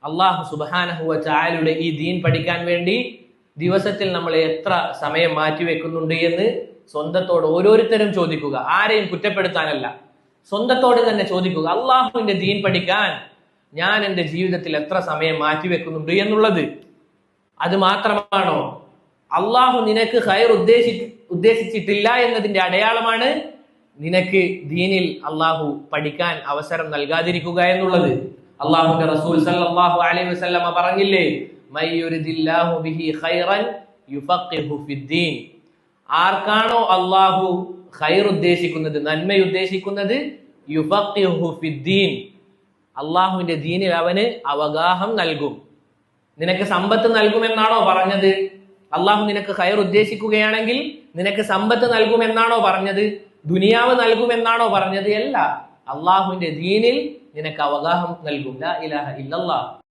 അള്ളാഹു സുബ്ഹാനഹു വ തആലയുടെ ഈ ദീൻ പഠിക്കാൻ വേണ്ടി ദിവസത്തിൽ നമ്മൾ എത്ര സമയം മാറ്റിവെക്കുന്നുണ്ട് എന്ന് സ്വന്തത്തോട് ഓരോരുത്തരും ചോദിക്കുക. ആരെയും കുറ്റപ്പെടുത്താനല്ല, സ്വന്തത്തോട് തന്നെ ചോദിക്കുക. അള്ളാഹുവിന്റെ ദീൻ പഠിക്കാൻ ഞാൻ എൻ്റെ ജീവിതത്തിൽ എത്ര സമയം മാറ്റിവെക്കുന്നുണ്ട് എന്നുള്ളത്. അത് മാത്രമാണോ? അള്ളാഹു നിനക്ക് ഖൈർ ഉദ്ദേശിച്ചിട്ടില്ല എന്നതിന്റെ അടയാളമാണ് നിനക്ക് ദീനിൽ അള്ളാഹു പഠിക്കാൻ അവസരം നൽകാതിരിക്കുക എന്നുള്ളത്. അള്ളാഹുവിന്റെ റസൂൽ സല്ലല്ലാഹു അലൈഹി വസല്ലമ പറഞ്ഞില്ലേ, മയ്യുരിദില്ലാഹു ബിഹി ഖൈറൻ യുഫഖിഹു ഫിദ്ദീൻ. ആർക്കാണോ അള്ളാഹു ഖൈർ ഉദ്ദേശിക്കുന്നത്, നന്മ ഉദ്ദേശിക്കുന്നത്, യുഫഖിഹു ഫിദ്ദീൻ, അള്ളാഹുവിന്റെ ദീനിൽ അവന് അവഗാഹം നൽകും. നിനക്ക് സമ്പത്ത് നൽകുമെന്നാണോ പറഞ്ഞത്? അള്ളാഹു നിനക്ക് ഖൈർ ഉദ്ദേശിക്കുകയാണെങ്കിൽ നിനക്ക് സമ്പത്ത് നൽകുമെന്നാണോ പറഞ്ഞത്? ദുനിയാവ് നൽകുമെന്നാണോ പറഞ്ഞത്? അല്ല, അള്ളാഹുവിന്റെ ദീനിൽ നിനക്ക് അവഗാഹം നൽകും. ലാ ഇലാഹ ഇല്ലല്ലാഹ്.